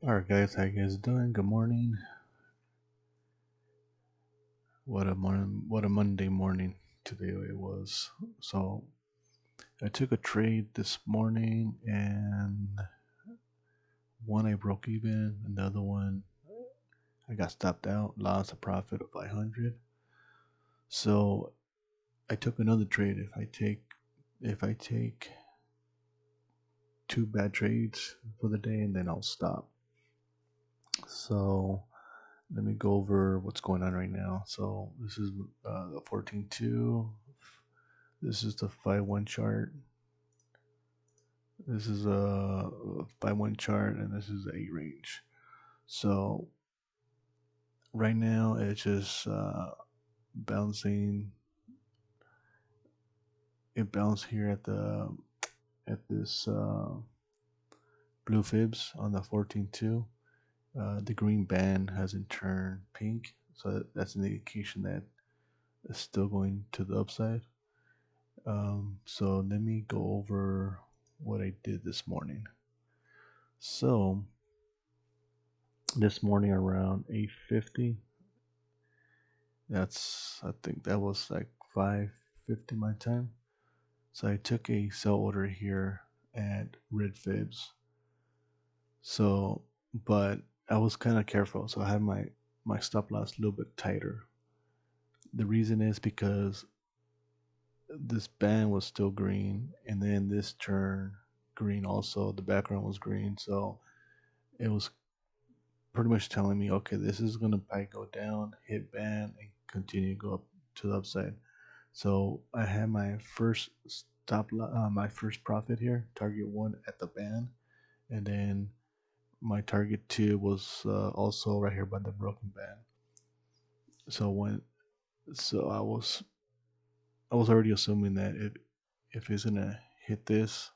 Alright guys, how you guys doing? Good morning. What a Monday morning today it was. So I took a trade this morning and one I broke even, another one I got stopped out, lost a profit of 500. So I took another trade. If I take two bad trades for the day and then I'll stop. So let me go over what's going on right now. So this is the 14.2. This is the 5-1 chart. This is a 5-1 chart, and this is the 8 range. So right now it's just bouncing. It bounced here at this blue fibs on the 14.2. The green band hasn't turned pink, so that's an indication that it's still going to the upside. So let me go over what I did this morning. So this morning around 8:50, I think that was like 5:50 my time. So I took a sell order here at red fibs. So, but I was kind of careful, so I had my stop loss a little bit tighter. The reason is because this band was still green, and then this turned green also. The background was green, so it was pretty much telling me, okay, this is gonna probably go down, hit band, and continue to go up to the upside. So I had my first my first profit here, target one at the band, and then my target two was also right here by the broken band. So when so I was already assuming that if it's gonna hit this,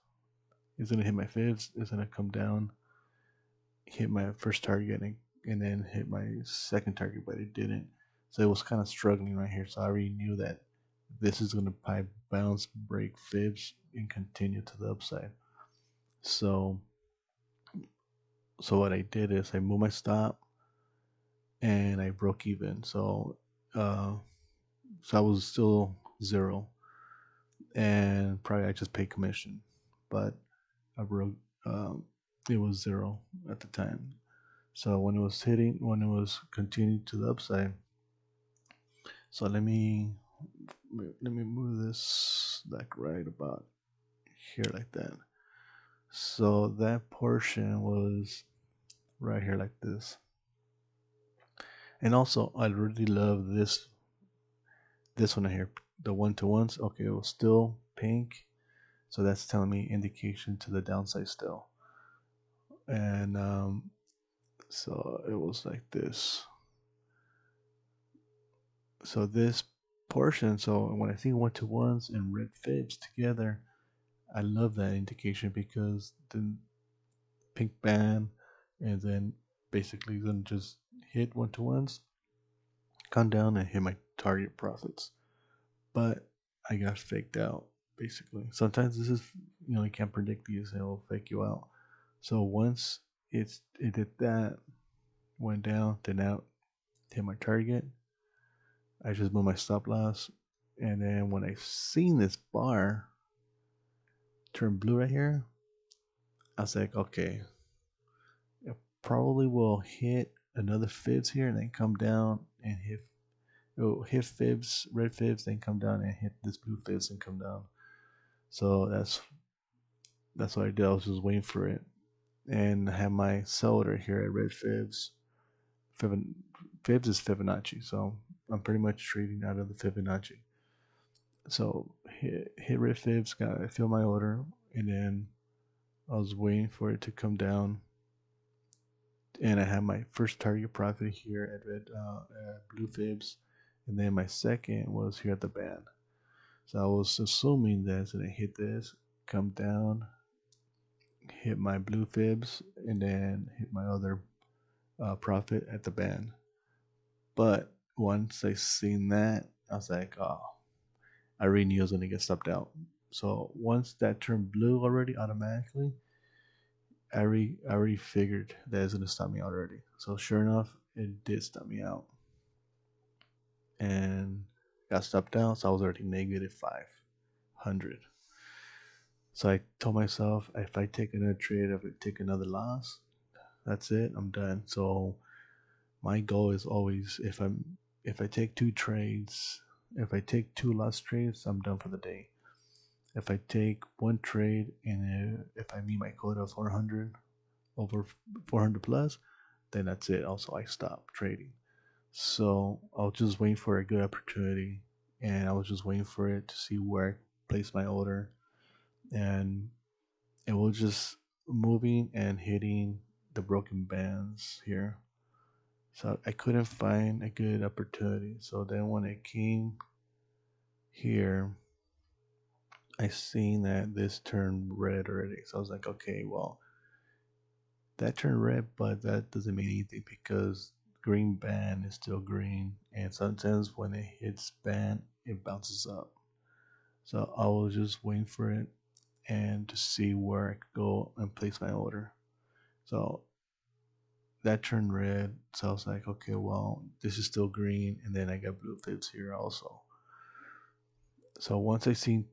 it's gonna hit my fibs, it's gonna come down, hit my first target, and then hit my second target, but it didn't. So it was kind of struggling right here. So I already knew that this is going to probably bounce, break fibs, and continue to the upside. So, so what I did is I moved my stop and I broke even. Uh, so I was still zero, and probably I just paid commission, but I broke. Um, it was zero at the time. So when it was continuing to the upside. So let me move this like right about here like that. So that portion was right here like this. And also I really love this one here, the one to ones. Okay, it was still pink, so that's telling me indication to the downside still. And so it was like this. So this portion, so when I see one to ones and red fibs together, I love that indication because the pink band and then basically then just hit one to ones, come down and hit my target profits. But I got faked out basically. Sometimes this is you can't predict these, they'll fake you out. So once it did that, went down, then out, hit my target, I just moved my stop loss, and then when I seen this bar turn blue right here, I was like, okay, it probably will hit another fibs here and then come down and hit fibs, red fibs, then come down and hit this blue fibs and come down. So that's what I did. I was just waiting for it, and I have my sell order here at red fibs. Fibs is Fibonacci, so I'm pretty much trading out of the Fibonacci. So hit red fibs, got I fill my order, and then I was waiting for it to come down, and I had my first target profit here at blue fibs, and then my second was here at the band. So I was assuming that it's gonna hit this, come down, hit my blue fibs, and then hit my other profit at the band. But once I seen that, I was like, oh, I already knew I was gonna get stopped out. So once that turned blue already automatically, I already figured that it's gonna stop me out already. So sure enough, it did stop me out, and got stopped out. So I was already negative 500. So I told myself, if I take another trade, if I take another loss, that's it. I'm done. So my goal is always, if I take two trades, if I take two loss trades, I'm done for the day. If I take one trade and if I meet my quota of 400, over 400 plus, then that's it. Also, I stop trading. So I was just waiting for a good opportunity, and I was just waiting for it to see where I place my order, and it was just moving and hitting the broken bands here. So I couldn't find a good opportunity. So then when it came here, I seen that this turned red already. So I was like, okay, well, that turned red, but that doesn't mean anything because green band is still green, and sometimes when it hits band, it bounces up. So I was just waiting for it and to see where I could go and place my order. So that turned red, so I was like, okay, well, this is still green, and then I got blue fibs here also. So once I seen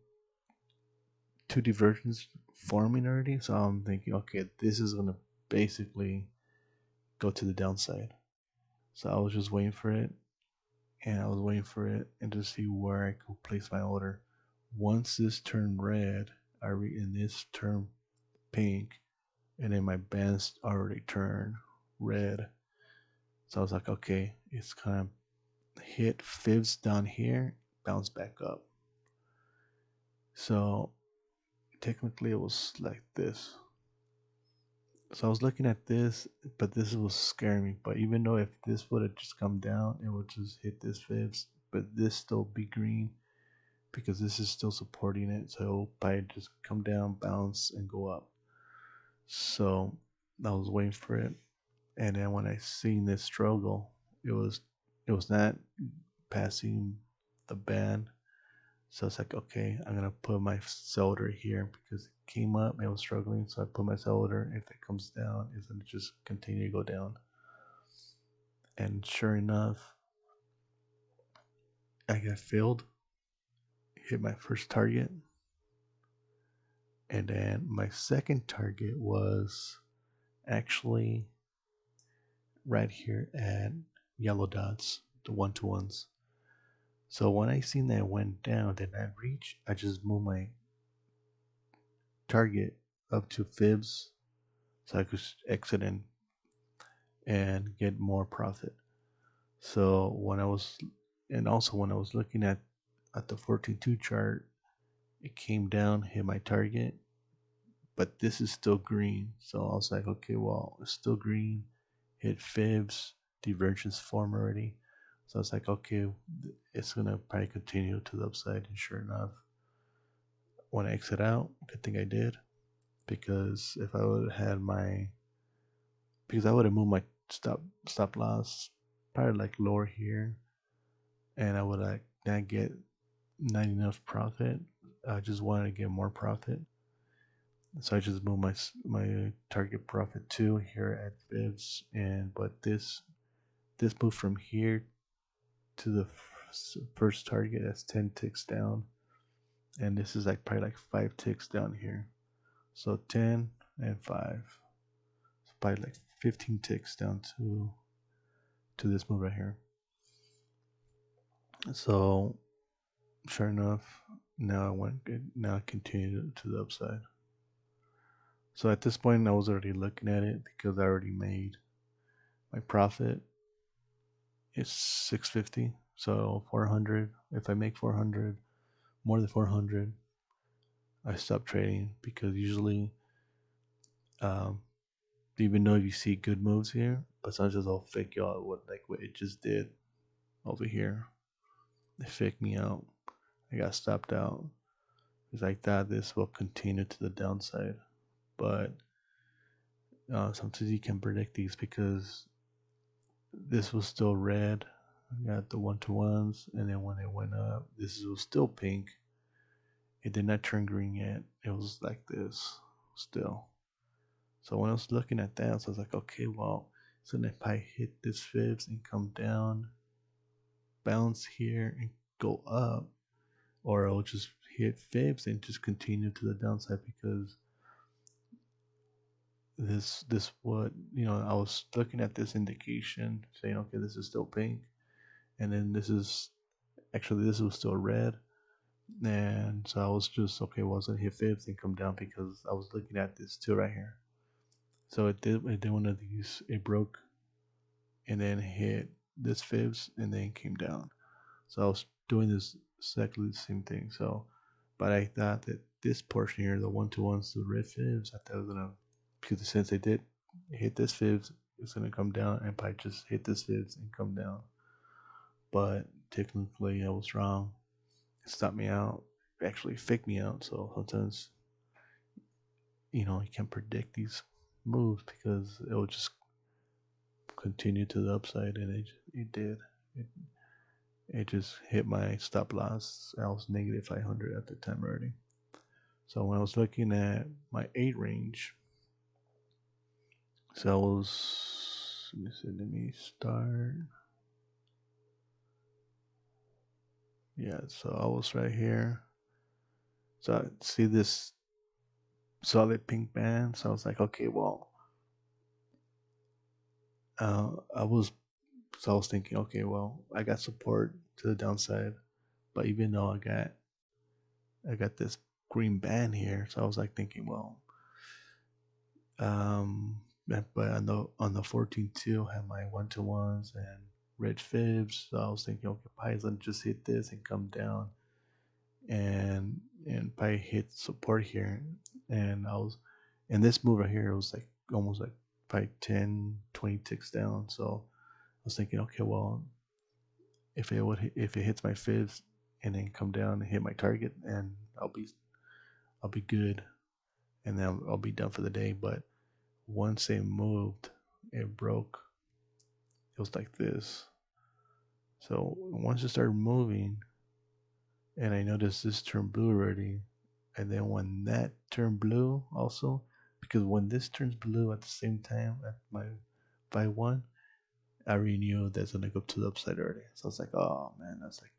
two diversions forming already, so I'm thinking, okay, this is gonna basically go to the downside. So I was just waiting for it, and I was waiting for it and to see where I could place my order. Once this turned red, and this turned pink, and then my bands already turned red. So I was like, okay, it's kind of hit fibs down here, bounce back up. So technically, it was like this. So I was looking at this, but this was scaring me. But even though if this would have just come down, it would just hit this fibs, but this still be green because this is still supporting it. So it'll probably just come down, bounce, and go up. So I was waiting for it, and then when I seen this struggle, it was not passing the band. So it's like, okay, I'm gonna put my solder here because it came up, it was struggling. So I put my solder. If it comes down, it's gonna just continue to go down. And sure enough, I got filled, hit my first target, and then my second target was actually right here at yellow dots, the one to ones. So when I seen that it went down, then I reached, I just moved my target up to fibs so I could exit in and get more profit. So when I was, and also when I was looking at the 14.2 chart, it came down, hit my target, but this is still green. So I was like, okay, well, it's still green, hit fibs, divergence form already. So I was like, okay, it's gonna probably continue to the upside. And sure enough, when I exit out, good thing I did because if I would have had because I would have moved my stop loss probably like lower here, and I would like not get not enough profit. I just wanted to get more profit, so I just moved my target profit to here at fibs, and but this move from here to the first target, that's 10 ticks down, and this is like probably like 5 ticks down here. So 10 and 5, so probably like 15 ticks down to this move right here. So sure enough, now I went good. Now I continue to the upside. So at this point, I was already looking at it because I already made my profit. It's 650. So 400. If I make 400, more than 400, I stop trading because usually, um, even though you see good moves here, but sometimes I'll fake you out what it just did over here. They faked me out. I got stopped out because I thought this will continue to the downside, but sometimes you can predict these because this was still red. I got the one to ones, and then when it went up, this was still pink. It did not turn green yet. It was like this still. So when I was looking at that, so I was like, okay, well, so then if I hit this fibs and come down, bounce here and go up, or I'll just hit fibs and just continue to the downside because this what I was looking at this indication saying okay this is still pink, and then this was still red, and so I was just okay well I was gonna hit fibs and come down because I was looking at this too right here. So it did one of these, it broke and then hit this fibs and then came down. So I was doing this exactly the same thing. So, but I thought that this portion here, the 1-to-1s, the red fibs, I thought it was gonna, because since they did hit this fibs, it's gonna come down, and I just hit this fibs and come down. But technically, I was wrong. It stopped me out. It actually faked me out. So sometimes, you can't predict these moves because it will just continue to the upside, and it did. It, it just hit my stop loss. I was negative 500 at the time already. So when I was looking at my 8 range, so I was, let me start. Yeah, so I was right here. So I see this solid pink band. So I was like, okay, well, I was, so I was thinking, okay, well, I got support to the downside, but even though I got this green band here, so I was like thinking, well, but on the 14-2, I have my 1-to-1s and red fibs. So I was thinking, okay, Python just hit this and come down, and Pi hit support here, and I was, and this move right here, it was like almost like probably 10, 20 ticks down. So I was thinking, okay, well, if it hits my fibs and then come down and hit my target, and I'll be good, and then I'll be done for the day. But once they moved, it broke. It was like this. So once it started moving, and I noticed this turned blue already, and then when that turned blue also, because when this turns blue at the same time at my by one, I already knew that's gonna go to the upside already. So I was like, oh man, that's like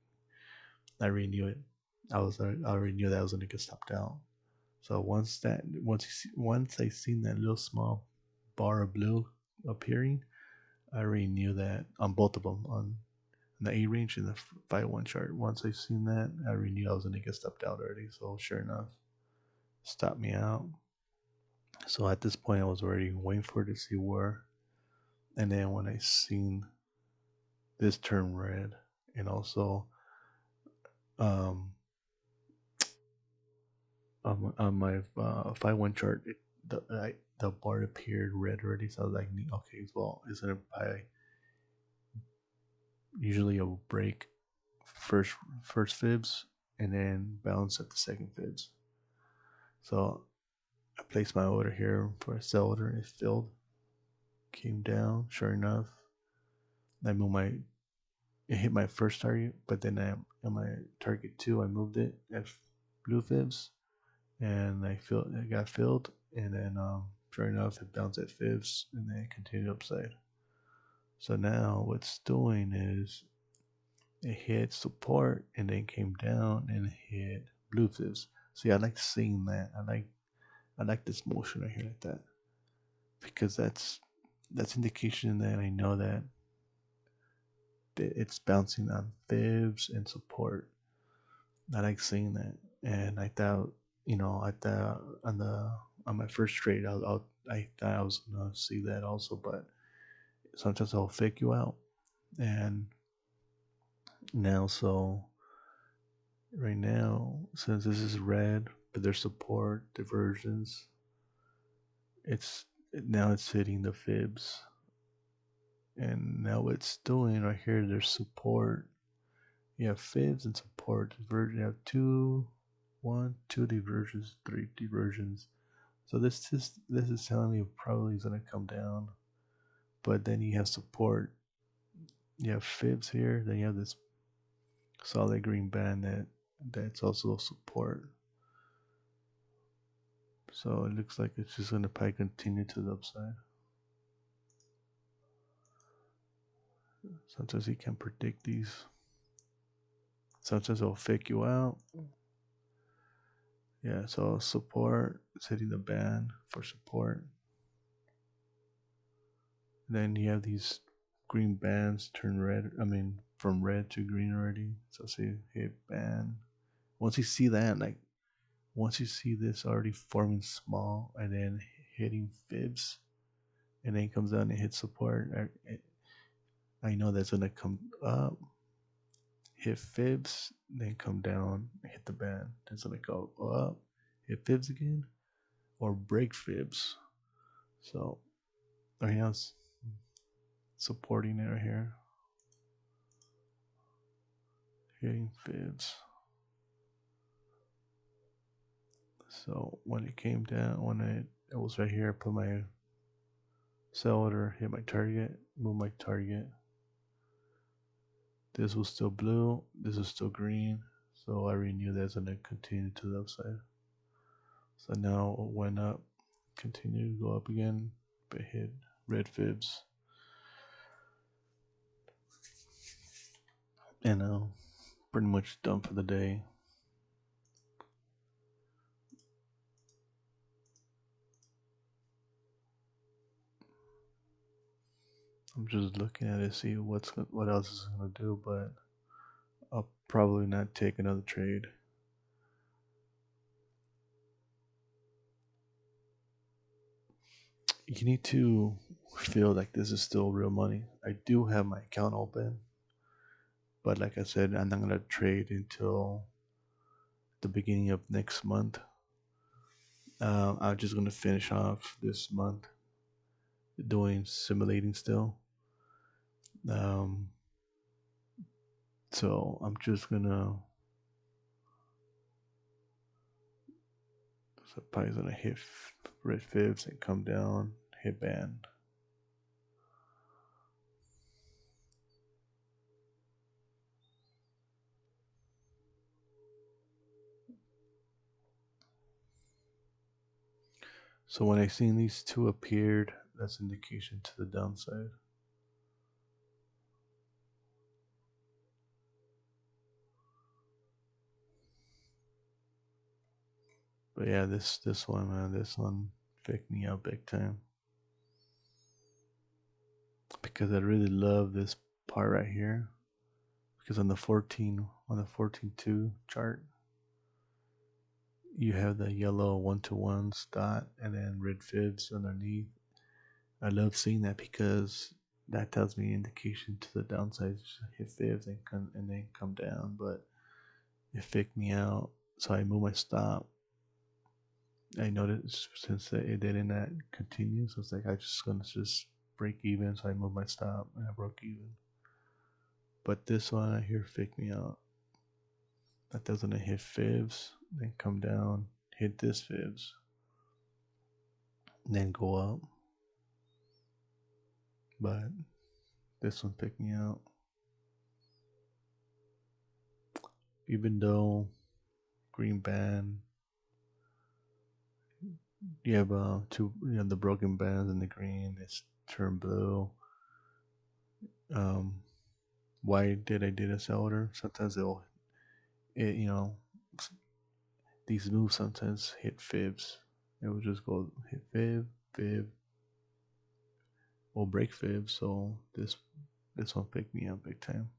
I already knew it. I already knew that I was gonna get stopped out. So once I seen that little small bar of blue appearing, I already knew that on both of them, on the A range and the 5-1 chart. Once I seen that, I already knew I was gonna get stopped out already. So sure enough, stopped me out. So at this point, I was already waiting for it to see where. And then when I seen this turn red, and also um, on my 5-1 chart, the bar appeared red already. So I was like, okay, well, it's gonna I usually it will break first first fibs and then bounce at the second fibs. So I placed my order here for a sell order. It filled, came down. Sure enough, I moved my it hit my first target, but then on my target two, I moved it at blue fibs, and it got filled, and then sure enough, it bounced at fibs, and then it continued upside. So now what's doing is it hit support and then came down and hit blue fibs. See, I like seeing that. I like this motion right here like that because that's indication that I know that it's bouncing on fibs and support. I like seeing that, and I thought on my first trade, I thought I was gonna see that also, but sometimes I'll fake you out, and now so right now since this is red, but there's support diversions, it's now it's hitting the fibs, and now what it's doing right here, there's support. You have fibs and support diversion. You have two diversions, three diversions. So this is telling me probably is gonna come down, but then you have support. You have fibs here. Then you have this solid green band that's also support. So it looks like it's just gonna probably continue to the upside. Sometimes you can't predict these. Sometimes it'll fake you out. Yeah, so support, it's hitting the band for support. Then you have these green bands turn red. I mean, from red to green already. So see, hit band. Once you see that, like once you see this already forming small and then hitting fibs, and then comes down and hits support, I know that's gonna come up, hit fibs, then come down, hit the band. It's gonna go up, hit fibs again, or break fibs. So right now it's supporting it right here, hitting fibs. So when it came down, when it was right here, I put my sell order, hit my target, move my target. This was still blue, this is still green, so I already knew that's gonna continue to the upside. So now it went up, continued to go up again, but hit red fibs. And now pretty much done for the day. I'm just looking at it, see what else is gonna do, but I'll probably not take another trade. You need to feel like this is still real money. I do have my account open, but like I said, I'm not gonna trade until the beginning of next month. I'm just gonna finish off this month doing simulating still. Um, so I'm just gonna probably gonna hit red fibs and come down, hit band. So when I seen these two appeared, that's indication to the downside. But yeah, this one, man, this one faked me out big time. Because I really love this part right here. Because on the 14.2 chart, you have the yellow 1-to-1 dot and then red fibs underneath. I love seeing that because that tells me indication to the downside. Hit fibs and then come down, but it faked me out. So I moved my stop. I noticed since it didn't continue, so it's like I just gonna just break even. So I moved my stop and I broke even. But this one I hear faked me out. That doesn't hit fibs, then come down, hit this fibs, then go up. But this one picked me out. Even though green band, you have the broken bands in the green, it's turned blue. Um, why did I do this order? Sometimes it these moves sometimes hit fibs. It will just go hit fib, or break fib. So this one picked me up big time.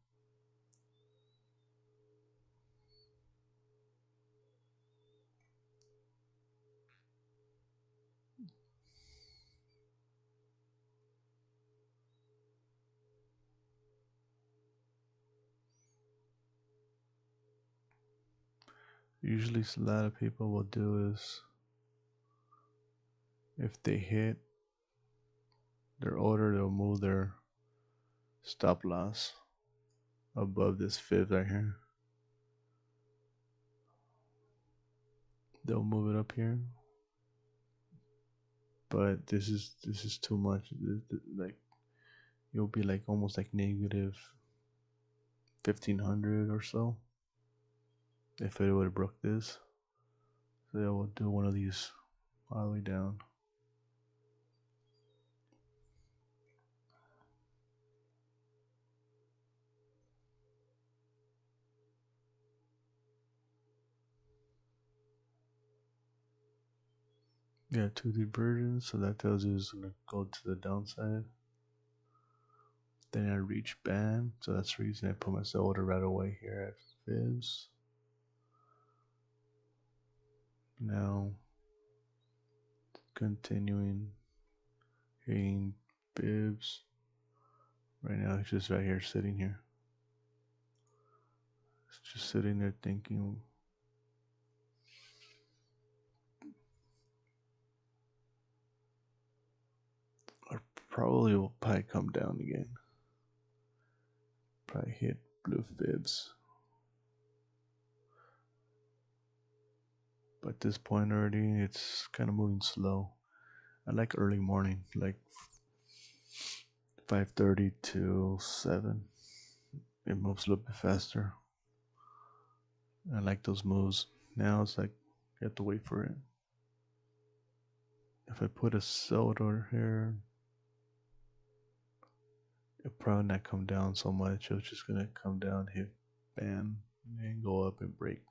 Usually, a lot of people will do is if they hit their order, they'll move their stop loss above this fib right here. They'll move it up here, but this is too much. Like you'll be like almost like negative 1,500 or so if it would have broke this. So I will do one of these all the way down. Yeah, two diversions, so that tells you it's gonna go to the downside. Then I reach band, so that's the reason I put my sell order right away here at fibs. Now continuing hitting fibs. Right now it's just right here sitting here. It's just sitting there thinking. I probably will probably come down again. Probably hit blue fibs. But at this point already, it's kind of moving slow. I like early morning, like 5:30 to 7. It moves a little bit faster. I like those moves. Now it's like you have to wait for it. If I put a sell order here, it'll probably not come down so much. It's just gonna come down, hit band, and go up and break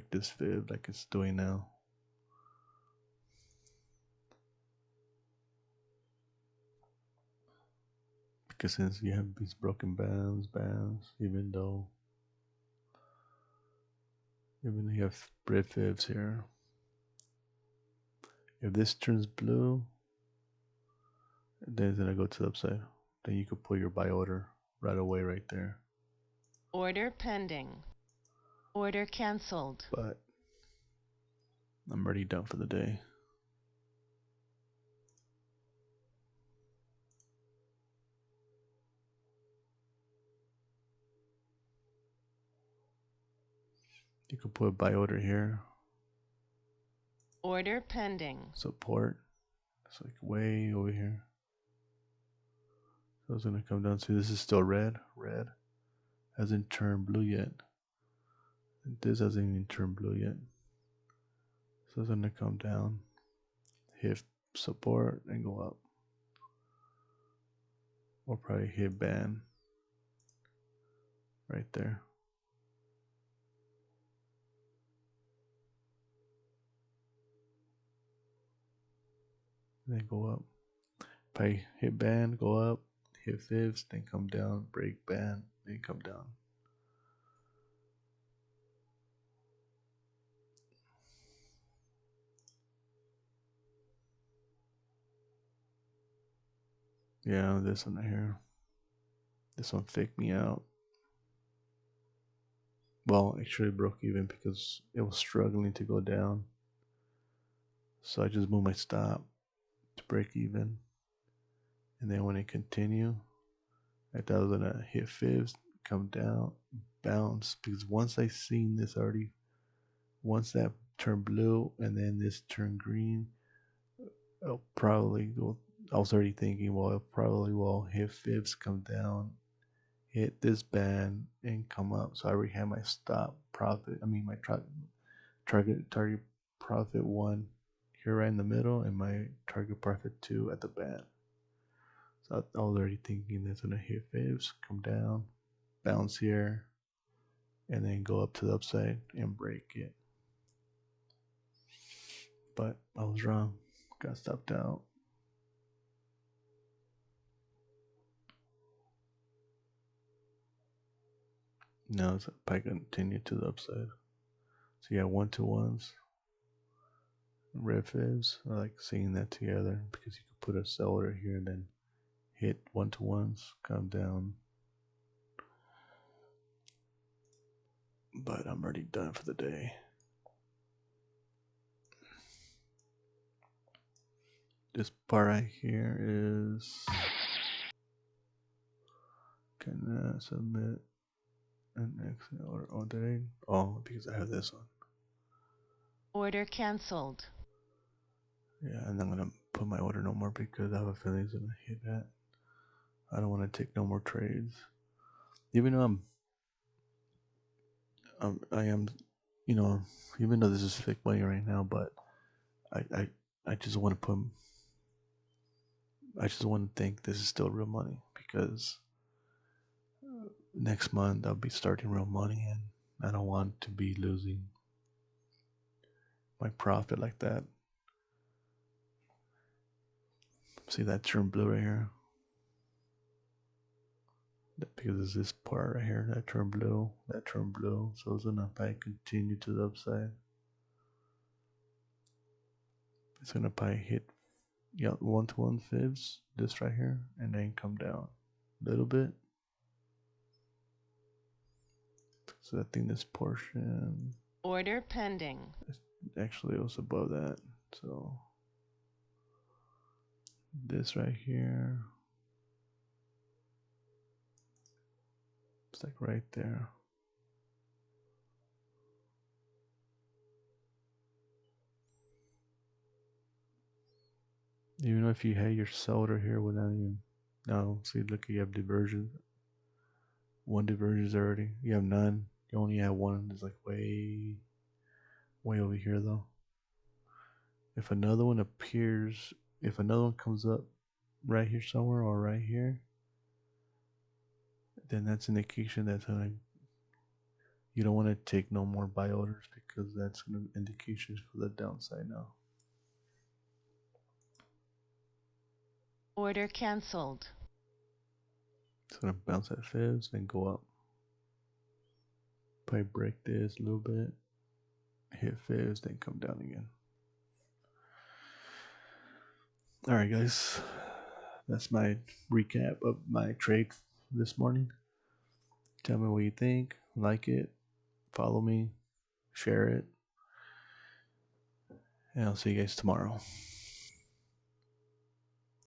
this fib like it's doing now. Because since you have these broken bands, even though you have red fibs here, if this turns blue, then it's gonna go to the upside. Then you could put your buy order right away right there. Order pending. Order canceled. But I'm already done for the day. You could put a buy order here. Order pending. Support. It's like way over here. So it's gonna come down to this is still red. Red hasn't turned blue yet. And this hasn't even turned blue yet. So it's gonna come down, hit support, and go up. Or probably hit ban right there. And then go up. Probably hit ban, go up, hit fibs, then come down, break ban, then come down. Yeah, this one right here. This one faked me out. Well, actually broke even because it was struggling to go down. So I just moved my stop to break even. And then when it continued, I thought I was gonna hit fibs, come down, bounce. Because once I seen this already, once that turned blue and then this turned green, I'll probably go. I was already thinking, well, it probably will hit fibs, come down, hit this band, and come up. So I already had my stop profit. I mean, my target profit one here right in the middle, and my target profit two at the band. So I was already thinking that's gonna hit fibs, come down, bounce here, and then go up to the upside and break it. But I was wrong. Got stopped out. Now it's probably continue to the upside. So yeah, 1-to-1s, red fibs. I like seeing that together because you could put a sell order here and then hit 1-to-1s, come down. But I'm already done for the day. This part right here is can submit an exit order. Oh, did I? Oh, because I have this one. Order canceled. Yeah, and I'm gonna put my order no more because I have a feeling it's gonna hit that. I don't want to take no more trades, even though I am, even though this is fake money right now, but I I just want to put. I just want to think this is still real money because next month I'll be starting real money, and I don't want to be losing my profit like that. See that turned blue right here? Because it's this part right here that turned blue, that turned blue. So it's gonna probably continue to the upside. It's gonna probably hit, yeah, 1 to 1 fibs, this right here, and then come down a little bit. So I think this portion, Order pending. actually it was above that. So this right here, it's like right there. Even if you had your solder here without even, no, see, look, you have diversion. One diversion is already, you have none. You only have one. It's like way over here though. If another one appears, if another one comes up right here somewhere or right here, then that's an indication that you don't want to take no more buy orders because that's an indication for the downside now. Order cancelled. It's gonna bounce at fibs and go up. Probably break this a little bit, hit fibs, then come down again. All right, guys, that's my recap of my trade this morning. Tell me what you think. Like it, follow me, share it, and I'll see you guys tomorrow.